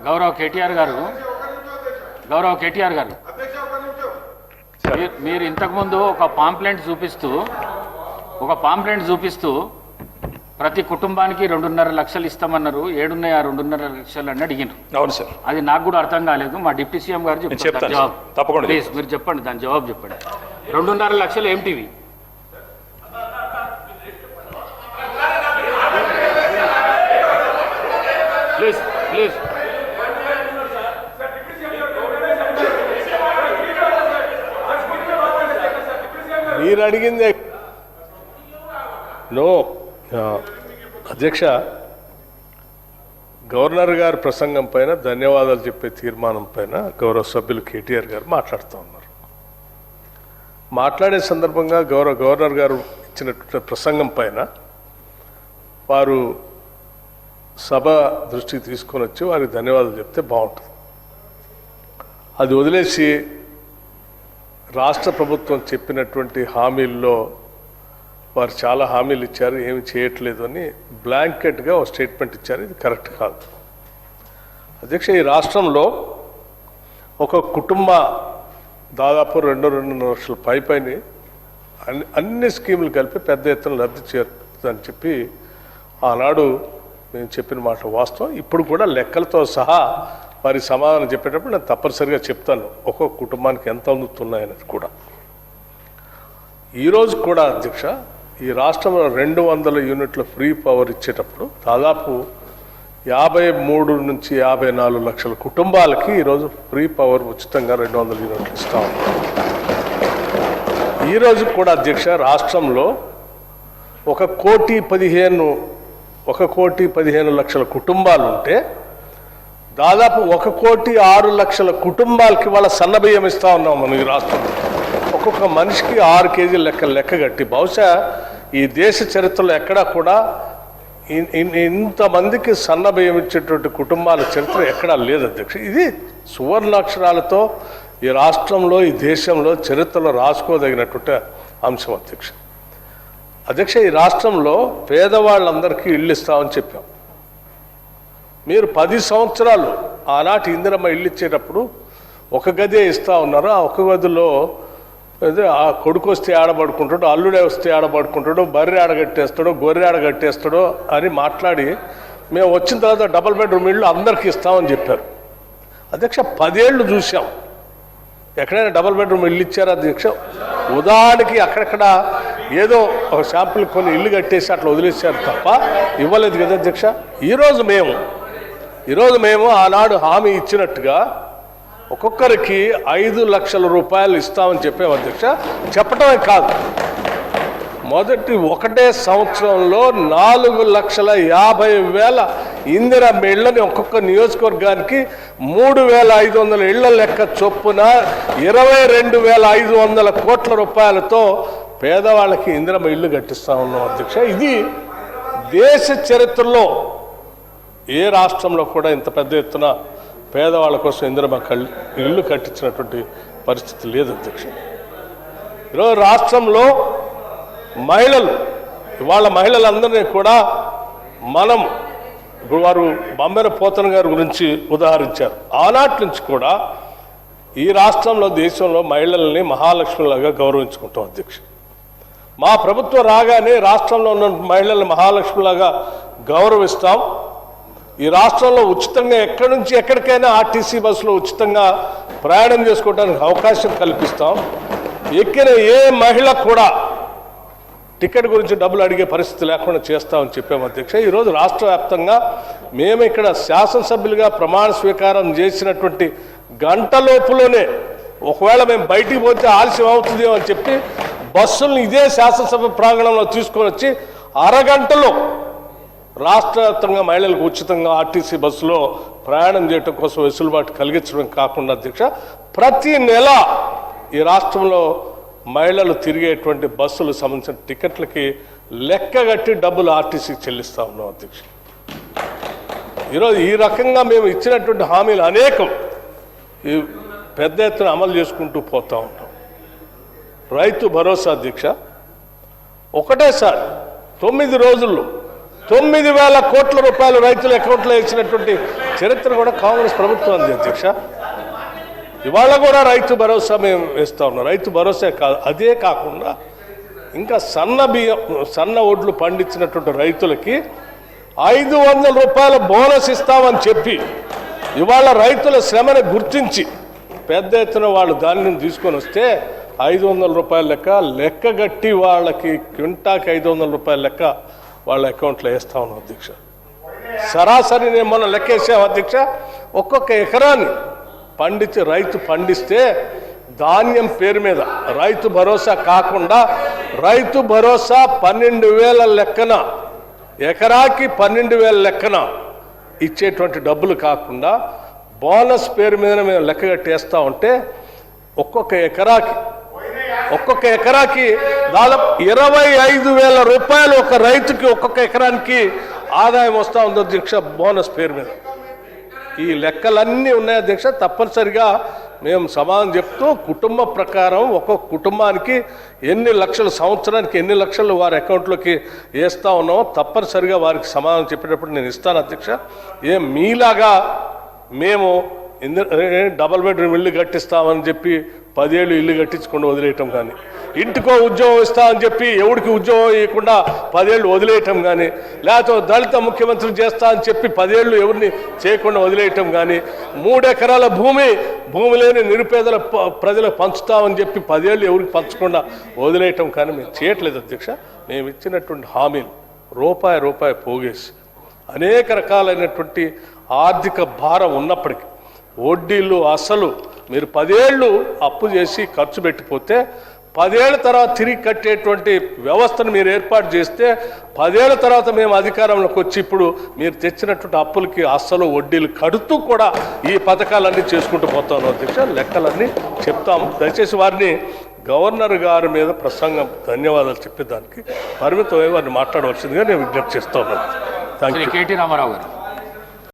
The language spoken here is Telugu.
గౌరవ కేటీఆర్ గారు మీరు ఇంతకుముందు ఒక పాంప్లెంట్ చూపిస్తూ ప్రతి కుటుంబానికి 2.5 లక్షలు ఇస్తామన్నారు. 2.5 లక్షలు అని అడిగినారు. అవును సార్. అది నాకు కూడా అర్థం కాలేదు. మా డిప్యూటీ సీఎం గారు చెప్తారు జవాబు. తప్పకుండా ప్లీజ్ మీరు చెప్పండి, దాని జవాబు చెప్పండి. 2.5 లక్షలు ఏంటివి? ప్లీజ్ ప్లీజ్ మీరు అడిగింది నో. అధ్యక్ష, గవర్నర్ గారి ప్రసంగం పైన ధన్యవాదాలు చెప్పే తీర్మానం పైన గౌరవ సభ్యులు కేటీఆర్ గారు మాట్లాడుతూ ఉన్నారు. మాట్లాడే సందర్భంగా గవర్నర్ గారు ఇచ్చినటువంటి ప్రసంగం పైన వారు సభ దృష్టికి తీసుకొని వచ్చి వారికి ధన్యవాదాలు చెప్తే బాగుంటుంది. అది వదిలేసి రాష్ట్ర ప్రభుత్వం చెప్పినటువంటి హామీల్లో వారు చాలా హామీలు ఇచ్చారు, ఏమి చేయట్లేదు అని బ్లాంకెట్గా ఒక స్టేట్మెంట్ ఇచ్చారు. ఇది కరెక్ట్ కాదు అధ్యక్ష. ఈ రాష్ట్రంలో ఒక కుటుంబ దాదాపు 2.5 లక్షల పైన అన్ని స్కీములు కలిపి పెద్ద ఎత్తున లబ్ధి చేరుతుందని చెప్పి ఆనాడు నేను చెప్పిన మాట వాస్తవం. ఇప్పుడు కూడా లెక్కలతో సహా వారి సమాధానం చెప్పేటప్పుడు నేను తప్పనిసరిగా చెప్తాను ఒక్కొక్క కుటుంబానికి ఎంత అందుతున్నాయనేది కూడా. ఈరోజు కూడా అధ్యక్ష, ఈ రాష్ట్రంలో 200 యూనిట్ల ఫ్రీ పవర్ ఇచ్చేటప్పుడు దాదాపు 53 నుంచి 54 లక్షల కుటుంబాలకి ఈరోజు ఫ్రీ పవర్ ఉచితంగా 200 యూనిట్లు ఇస్తా ఉన్నాం. ఈరోజు కూడా అధ్యక్ష, రాష్ట్రంలో 1,15 లక్షల కుటుంబాలు ఉంటే దాదాపు 1,06 లక్షల కుటుంబాలకి వాళ్ళ సన్నబియ్యం ఇస్తా ఉన్నాం మనం ఈ రాష్ట్రంలో. ఒక్కొక్క మనిషికి 6 కేజీల లెక్క కట్టి బహుశా ఈ దేశ చరిత్రలో ఎక్కడా కూడా ఇంతమందికి సన్నబియ్యం ఇచ్చేటువంటి కుటుంబాల చరిత్ర ఎక్కడా లేదు అధ్యక్ష. ఇది సువర్ణాక్షరాలతో ఈ రాష్ట్రంలో ఈ దేశంలో చరిత్రలో రాసుకోదగినటువంటి అంశం అధ్యక్ష. ఈ రాష్ట్రంలో పేదవాళ్ళందరికీ ఇళ్ళు ఇస్తామని చెప్పాం. మీరు 10 సంవత్సరాలు ఆనాటి ఇందిరమ్మ ఇళ్ళు ఇచ్చేటప్పుడు ఒక గదే ఇస్తా ఉన్నారు. ఆ ఒక గదిలో ఆ కొడుకు వస్తే ఆడబడుకుంటాడు, అల్లుడే వస్తే ఆడబడుకుంటాడు, బర్రె ఆడగట్టేస్తాడో గొర్రె ఆడగట్టేస్తాడో అని మాట్లాడి మేము వచ్చిన తర్వాత డబుల్ బెడ్రూమ్ ఇళ్ళు అందరికీ ఇస్తామని చెప్పారు అధ్యక్ష. 10 ఏళ్ళు చూసాం, ఎక్కడైనా డబుల్ బెడ్రూమ్ ఇల్లు ఇచ్చారా అధ్యక్ష? ఉదాహరణకి అక్కడక్కడ ఏదో ఒక శాంపుల్ కొన్ని ఇల్లు కట్టేసి అట్లా వదిలేసారు తప్ప ఇవ్వలేదు కదా అధ్యక్ష. ఈరోజు మేము ఆనాడు హామీ ఇచ్చినట్టుగా ఒక్కొక్కరికి 5 లక్షల రూపాయలు ఇస్తామని చెప్పాము అధ్యక్ష. చెప్పటమే కాదు, మొదటి ఒకటే సంవత్సరంలో 4,50,000 ఇందిరమ్మ ఇళ్లని ఒక్కొక్క నియోజకవర్గానికి 3,500 ఇళ్ల లెక్క చొప్పున 22,500 కోట్ల రూపాయలతో పేదవాళ్ళకి ఇందిరమ్మ ఇళ్ళు కట్టిస్తా ఉన్నాం అధ్యక్ష. ఇది దేశ చరిత్రలో ఏ రాష్ట్రంలో కూడా ఇంత పెద్ద ఎత్తున పేదవాళ్ళ కోసం ఇందిరమ్మ ఇళ్ళు కట్టించినటువంటి పరిస్థితి లేదు అధ్యక్ష. ఈరోజు రాష్ట్రంలో మహిళలందరినీ కూడా మనం వారు బొమ్మెర పోతన గారి గురించి ఉదాహరించారు. ఆనాటి నుంచి కూడా ఈ రాష్ట్రంలో దేశంలో మహిళల్ని మహాలక్ష్మిలాగా గౌరవించుకుంటాం అధ్యక్ష. మా ప్రభుత్వం రాగానే రాష్ట్రంలో ఉన్న మహిళల్ని మహాలక్ష్మిలాగా గౌరవిస్తాం. ఈ రాష్ట్రంలో ఉచితంగా ఎక్కడి నుంచి ఎక్కడికైనా ఆర్టీసీ బస్సులో ఉచితంగా ప్రయాణం చేసుకోవడానికి అవకాశం కల్పిస్తాం. ఎక్కిన ఏ మహిళ కూడా టికెట్ గురించి డబ్బులు అడిగే పరిస్థితి లేకుండా చేస్తామని చెప్పాము అధ్యక్ష. ఈరోజు రాష్ట్ర వ్యాప్తంగా మేము ఇక్కడ శాసనసభ్యులుగా ప్రమాణ స్వీకారం చేసినటువంటి గంటలోపులోనే ఒకవేళ మేము బయటికి పోతే ఆలస్యం అవుతుందేమో అని చెప్పి బస్సులను ఇదే శాసనసభ ప్రాంగణంలో తీసుకొని వచ్చి అరగంటలో రాష్ట్ర వ్యాప్తంగా మహిళలకు ఉచితంగా ఆర్టీసీ బస్సులో ప్రయాణం చేయడం కోసం వెసులుబాటు కలిగించడం కాకుండా అధ్యక్ష, ప్రతి నెల ఈ రాష్ట్రంలో మహిళలు తిరిగేటువంటి బస్సులు సంబంధించిన టికెట్లకి లెక్కగట్టి డబ్బులు ఆర్టీసీకి చెల్లిస్తూ ఉన్నాం అధ్యక్ష. ఈరోజు ఈ రకంగా మేము ఇచ్చినటువంటి హామీలు అనేకం ఈ పెద్ద ఎత్తున అమలు చేసుకుంటూ పోతూ ఉంటాం. రైతు భరోసా అధ్యక్ష, ఒకటేసారి 9 రోజుల్లో 9,000 కోట్ల రూపాయలు రైతుల అకౌంట్లో ఇచ్చినటువంటి చరిత్ర కూడా కాంగ్రెస్ ప్రభుత్వం అధ్యక్ష. ఇవాళ కూడా రైతు భరోసా మేము వేస్తూ ఉన్నాం. రైతు భరోసా కాదు, అదే కాకుండా ఇంకా సన్న ఒడ్లు పండించినటువంటి రైతులకి 500 రూపాయల బోనస్ ఇస్తామని చెప్పి ఇవాళ రైతుల శ్రమను గుర్తించి పెద్ద ఎత్తున వాళ్ళు ధాన్యం తీసుకొని వస్తే 500 రూపాయల లెక్కగట్టి వాళ్ళకి క్వింటాకి 500 రూపాయల లెక్క వాళ్ళ అకౌంట్లో వేస్తా ఉన్నాం అధ్యక్ష. సరాసరి నేను మొన్న లెక్కేసాం అధ్యక్ష. ఒక్కొక్క ఎకరాన్ని రైతు పండిస్తే ధాన్యం పేరు మీద రైతు భరోసా కాకుండా రైతు భరోసా 12,000 లెక్కన ఎకరాకి 12,000 లెక్కన ఇచ్చేటువంటి డబ్బులు కాకుండా బోనస్ పేరు మీద మేము లెక్క కట్టేస్తా ఉంటే ఒక్కొక్క ఎకరాకి దాదాపు 25,000 రూపాయలు ఒక రైతుకి ఒక్కొక్క ఎకరానికి ఆదాయం వస్తూ ఉంది అధ్యక్ష బోనస్ పేరు మీద. ఈ లెక్కలన్నీ ఉన్నాయి అధ్యక్ష. తప్పనిసరిగా మేము సమాధానం చెప్తూ కుటుంబ ప్రకారం ఒక్కొక్క కుటుంబానికి ఎన్ని లక్షలు సంవత్సరానికి ఎన్ని లక్షలు వారి అకౌంట్లోకి వేస్తూ ఉన్నామో తప్పనిసరిగా వారికి సమాధానం చెప్పేటప్పుడు నేను ఇస్తాను అధ్యక్ష. మీలాగా మేము డబల్ బెడ్రూమ్ ఇల్లు కట్టిస్తామని చెప్పి 10 ఏళ్ళు ఇల్లు కట్టించకుండా వదిలేయటం కానీ, ఇంటికో ఉద్యోగం ఇస్తామని చెప్పి ఎవరికి ఉద్యోగం ఇవ్వకుండా 10 ఏళ్ళు వదిలేయటం కానీ, లేకపోతే దళిత ముఖ్యమంత్రి చేస్తా అని చెప్పి 10 ఏళ్ళు ఎవరిని చేయకుండా వదిలేయటం కానీ, 3 ఎకరాల భూమి లేని నిరుపేదల ప్రజలకు పంచుతామని చెప్పి 10 ఏళ్ళు ఎవరికి పంచకుండా వదిలేయటం కానీ మేము చేయట్లేదు అధ్యక్ష. మేము ఇచ్చినటువంటి హామీలు రూపాయి పోగేసి అనేక రకాలైనటువంటి ఆర్థిక భారం ఉన్నప్పటికీ వడ్డీలు అసలు మీరు 10 ఏళ్ళు అప్పు చేసి ఖర్చు పెట్టిపోతే 10 ఏళ్ళ తర్వాత తిరిగి కట్టేటువంటి వ్యవస్థను మీరు ఏర్పాటు చేస్తే 10 ఏళ్ళ తర్వాత మేము అధికారంలోకి వచ్చి ఇప్పుడు మీరు తెచ్చినటువంటి అప్పులకి అస్సలు వడ్డీలు కడుతూ కూడా ఈ పథకాలన్నీ చేసుకుంటూ పోతాను అధ్యక్ష. లెక్కలన్నీ చెప్తాము. దయచేసి వారిని గవర్నర్ గారి మీద ప్రసంగం ధన్యవాదాలు చెప్పేదానికి పరిమితమై వారిని మాట్లాడవలసిందిగా నేను విజ్ఞప్తి చేస్తున్నాను. Thank you. కేటీ రామారావు గారు.